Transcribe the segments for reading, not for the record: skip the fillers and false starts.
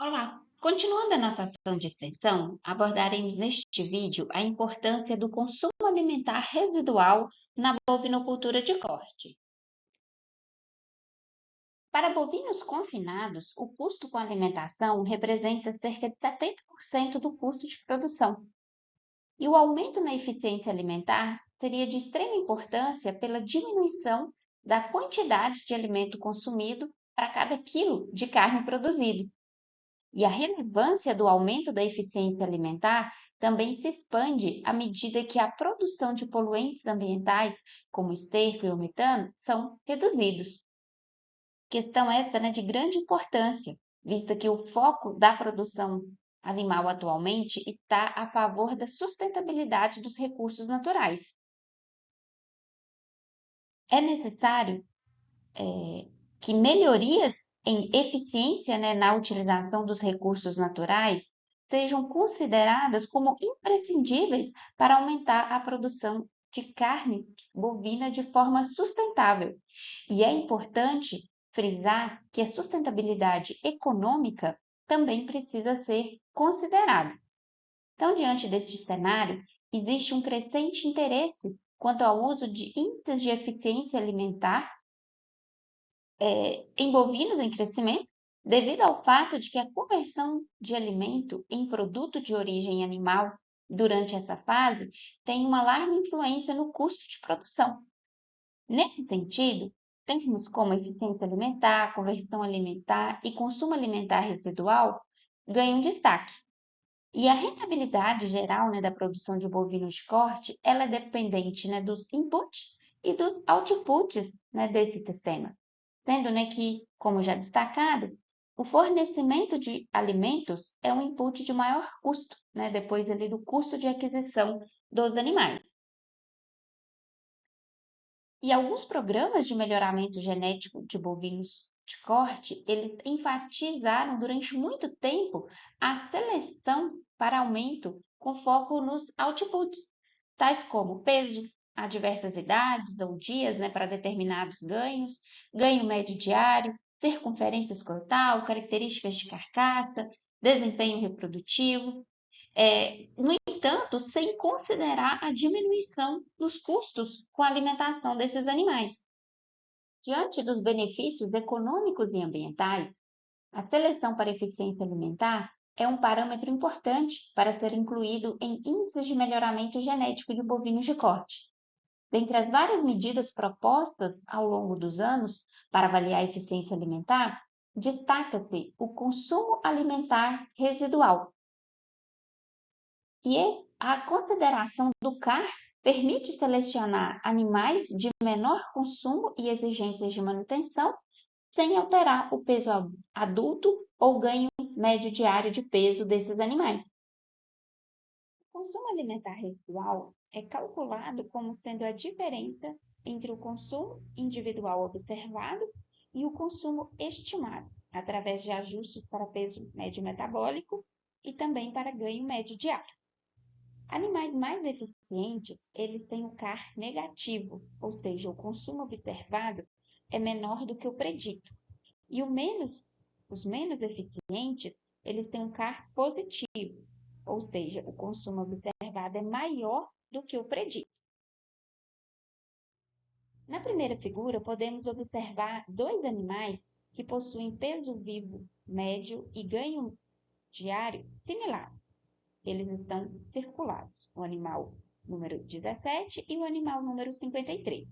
Olá! Continuando a nossa ação de extensão, abordaremos neste vídeo a importância do consumo alimentar residual na bovinocultura de corte. Para bovinos confinados, o custo com alimentação representa cerca de 70% do custo de produção, e o aumento na eficiência alimentar seria de extrema importância pela diminuição da quantidade de alimento consumido para cada quilo de carne produzido. E a relevância do aumento da eficiência alimentar também se expande à medida que a produção de poluentes ambientais, como o esterco e o metano, são reduzidos. Questão essa, né, de grande importância, vista que o foco da produção animal atualmente está a favor da sustentabilidade dos recursos naturais. É necessário que melhorias em eficiência, né, na utilização dos recursos naturais sejam consideradas como imprescindíveis para aumentar a produção de carne bovina de forma sustentável. E é importante frisar que a sustentabilidade econômica também precisa ser considerada. Então, diante deste cenário, existe um crescente interesse quanto ao uso de índices de eficiência alimentar em bovinos em crescimento, devido ao fato de que a conversão de alimento em produto de origem animal durante essa fase tem uma larga influência no custo de produção. Nesse sentido, termos como eficiência alimentar, conversão alimentar e consumo alimentar residual ganham destaque. E a rentabilidade geral, né, da produção de bovinos de corte, ela é dependente, né, dos inputs e dos outputs, né, desse sistema. Sendo, né, que, como já destacado, o fornecimento de alimentos é um input de maior custo, né, depois ali do custo de aquisição dos animais. E alguns programas de melhoramento genético de bovinos de corte, eles enfatizaram durante muito tempo a seleção para aumento com foco nos outputs, tais como peso, a diversas idades ou dias, né, para determinados ganhos, ganho médio diário, circunferência escrotal, características de carcaça, desempenho reprodutivo. No entanto, sem considerar a diminuição dos custos com a alimentação desses animais. Diante dos benefícios econômicos e ambientais, a seleção para eficiência alimentar é um parâmetro importante para ser incluído em índices de melhoramento genético de bovinos de corte. Dentre as várias medidas propostas ao longo dos anos para avaliar a eficiência alimentar, destaca-se o consumo alimentar residual. E a consideração do CAR permite selecionar animais de menor consumo e exigências de manutenção, sem alterar o peso adulto ou ganho médio diário de peso desses animais. O consumo alimentar residual é calculado como sendo a diferença entre o consumo individual observado e o consumo estimado, através de ajustes para peso médio metabólico e também para ganho médio diário. Animais mais eficientes, eles têm o CAR negativo, ou seja, o consumo observado é menor do que o predito. E os menos eficientes, eles têm um CAR positivo, ou seja, o consumo observado é maior do que o predito. Na primeira figura, podemos observar dois animais que possuem peso vivo médio e ganho diário similares. Eles estão circulados, o animal número 17 e o animal número 53.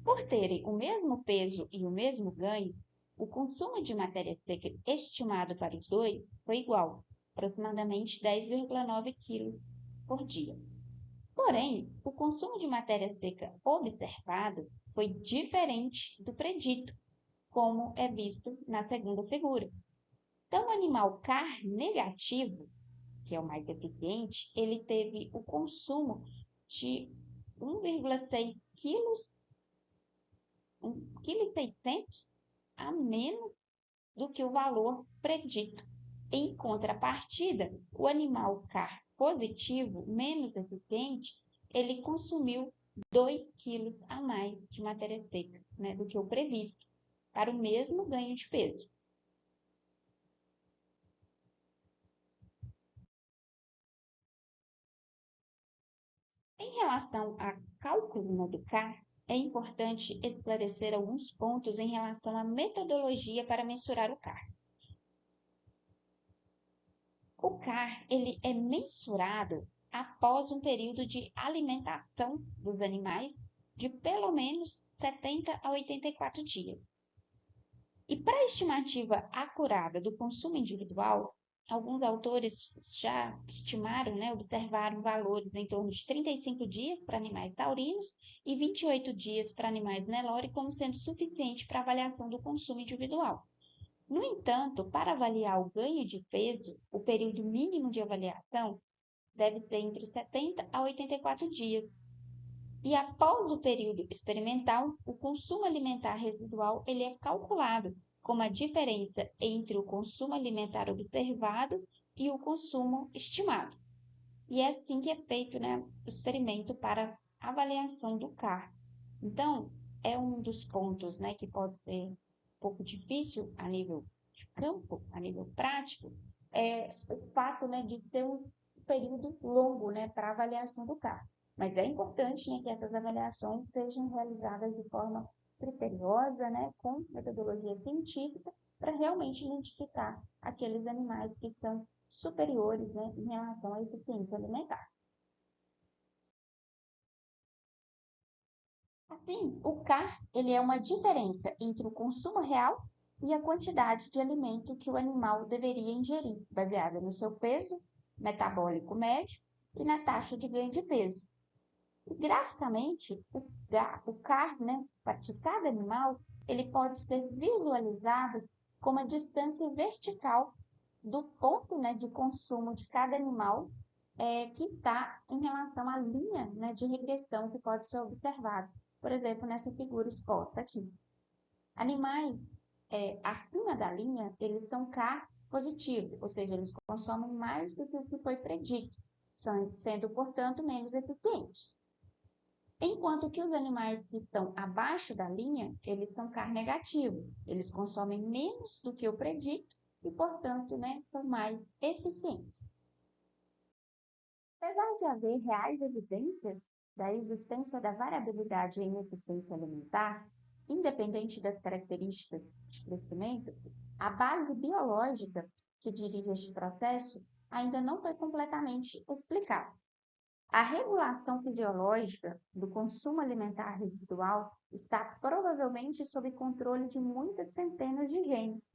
Por terem o mesmo peso e o mesmo ganho, o consumo de matéria seca estimado para os dois foi igual, aproximadamente 10,9 kg por dia. Porém, o consumo de matéria seca observado foi diferente do predito, como é visto na segunda figura. Então, o animal CAR negativo, que é o mais eficiente, ele teve o consumo de 1,6 kg, 1,6 kg a menos do que o valor predito. Em contrapartida, o animal CAR positivo, menos eficiente, ele consumiu 2 quilos a mais de matéria seca, né, do que o previsto, para o mesmo ganho de peso. Em relação a cálculo, né, do CAR, é importante esclarecer alguns pontos em relação à metodologia para mensurar o CAR. O CAR ele é mensurado após um período de alimentação dos animais de pelo menos 70 a 84 dias. E para a estimativa acurada do consumo individual, alguns autores já estimaram, né, observaram valores em torno de 35 dias para animais taurinos e 28 dias para animais Nelore como sendo suficiente para avaliação do consumo individual. No entanto, para avaliar o ganho de peso, o período mínimo de avaliação deve ser entre 70 a 84 dias. E após o período experimental, o consumo alimentar residual ele é calculado como a diferença entre o consumo alimentar observado e o consumo estimado. E é assim que é feito, né, o experimento para avaliação do CAR. Então, é um dos pontos, né, que pode ser um pouco difícil a nível de campo, a nível prático, é o fato, né, de ter um período longo, né, para avaliação do CAR. Mas é importante, né, que essas avaliações sejam realizadas de forma criteriosa, né, com metodologia científica, para realmente identificar aqueles animais que são superiores, né, em relação à eficiência alimentar. Assim, o CAR ele é uma diferença entre o consumo real e a quantidade de alimento que o animal deveria ingerir, baseada no seu peso metabólico médio e na taxa de ganho de peso. E, graficamente, o CAR, né, de cada animal, ele pode ser visualizado como a distância vertical do ponto, né, de consumo de cada animal que está em relação à linha, né, de regressão que pode ser observada. Por exemplo, nessa figura exposta aqui. Animais acima da linha, eles são CAR positivo, ou seja, eles consomem mais do que o que foi predito, sendo, portanto, menos eficientes. Enquanto que os animais que estão abaixo da linha, eles são CAR negativo, eles consomem menos do que o predito e, portanto, né, são mais eficientes. Apesar de haver reais evidências da existência da variabilidade em eficiência alimentar, independente das características de crescimento, a base biológica que dirige este processo ainda não foi completamente explicada. A regulação fisiológica do consumo alimentar residual está provavelmente sob controle de muitas centenas de genes.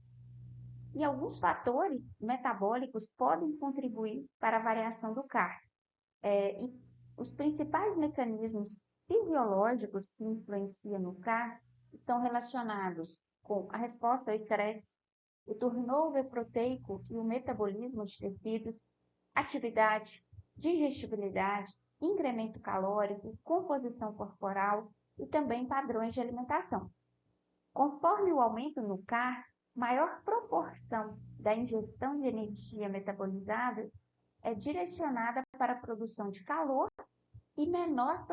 E alguns fatores metabólicos podem contribuir para a variação do CAR. E os principais mecanismos fisiológicos que influenciam no CAR estão relacionados com a resposta ao estresse, o turnover proteico e o metabolismo de tecidos, atividade, digestibilidade, incremento calórico, composição corporal e também padrões de alimentação. Conforme o aumento no CAR, maior proporção da ingestão de energia metabolizada é direcionada para a produção de calor e menor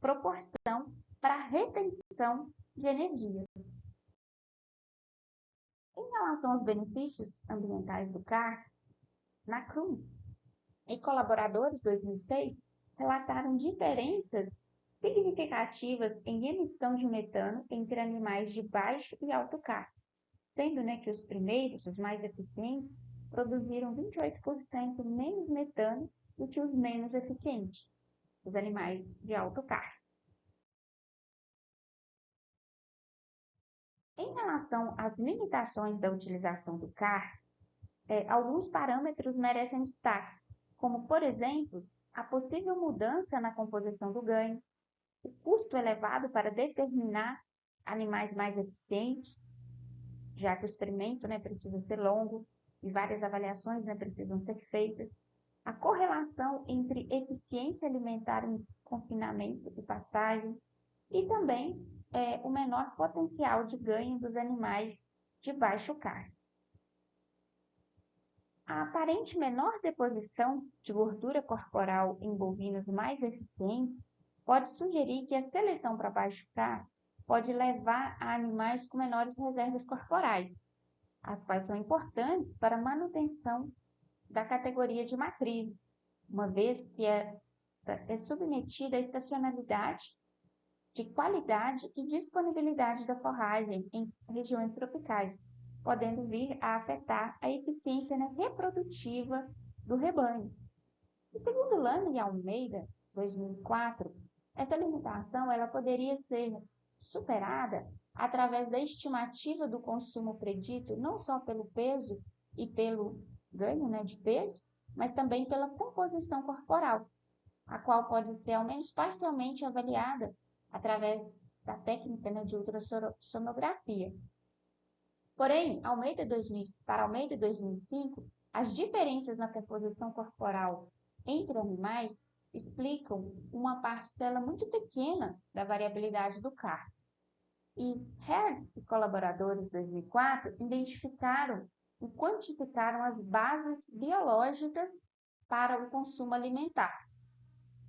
proporção para a retenção de energia. Em relação aos benefícios ambientais do CAR, na CRUM e colaboradores 2006 relataram diferenças significativas em emissão de metano entre animais de baixo e alto CAR, sendo, né, que os primeiros, os mais eficientes, produziram 28% menos metano do que os menos eficientes, os animais de alto CAR. Em relação às limitações da utilização do CAR, alguns parâmetros merecem destaque, como, por exemplo, a possível mudança na composição do ganho, o custo elevado para determinar animais mais eficientes, já que o experimento, né, precisa ser longo e várias avaliações, né, precisam ser feitas, a correlação entre eficiência alimentar em confinamento e pastagem e também o menor potencial de ganho dos animais de baixo CAR. A aparente menor deposição de gordura corporal em bovinos mais eficientes pode sugerir que a seleção para baixo CAR pode levar a animais com menores reservas corporais, as quais são importantes para a manutenção da categoria de matriz, uma vez que esta é submetida à estacionalidade de qualidade e disponibilidade da forragem em regiões tropicais, podendo vir a afetar a eficiência, né, reprodutiva do rebanho. E segundo Lana e Almeida, 2004, essa limitação ela poderia ser superada através da estimativa do consumo predito, não só pelo peso e pelo ganho, né, de peso, mas também pela composição corporal, a qual pode ser ao menos parcialmente avaliada através da técnica, né, de ultrassonografia. Porém, para Almeida 2005, as diferenças na composição corporal entre animais explicam uma parcela muito pequena da variabilidade do CAR. E Hare e colaboradores, 2004, identificaram e quantificaram as bases biológicas para o consumo alimentar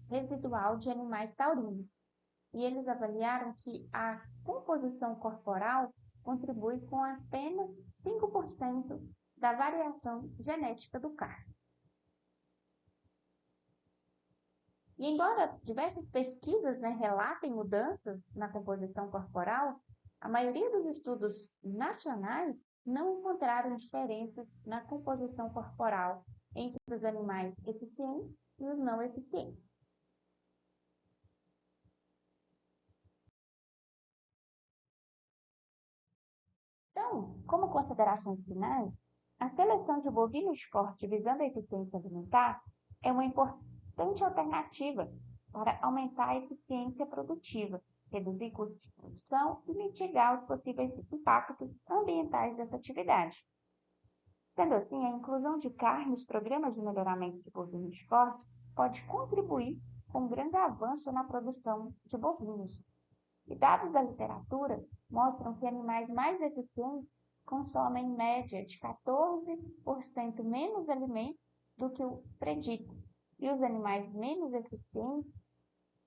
residual de animais taurinos. E eles avaliaram que a composição corporal contribui com apenas 5% da variação genética do CAR. E embora diversas pesquisas, né, relatem mudanças na composição corporal, a maioria dos estudos nacionais não encontraram diferenças na composição corporal entre os animais eficientes e os não eficientes. Então, como considerações finais, a seleção de bovinos de corte visando a eficiência alimentar é uma importante alternativa para aumentar a eficiência produtiva, reduzir custos de produção e mitigar os possíveis impactos ambientais dessa atividade. Sendo assim, a inclusão de carne nos programas de melhoramento de bovinos de corte pode contribuir com um grande avanço na produção de bovinos. E dados da literatura mostram que animais mais eficientes consomem em média de 14% menos alimentos do que o predito, e os animais menos eficientes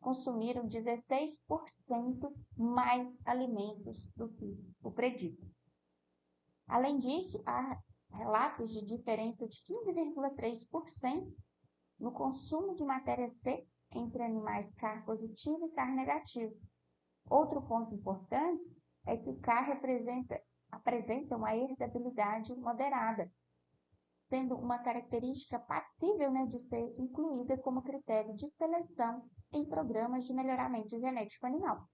consumiram 16% mais alimentos do que o predito. Além disso, há relatos de diferença de 15,3% no consumo de matéria seca entre animais CAR positivo e CAR negativo. Outro ponto importante é que o CAR apresenta uma herdabilidade moderada, sendo uma característica passível, né, de ser incluída como critério de seleção em programas de melhoramento genético animal.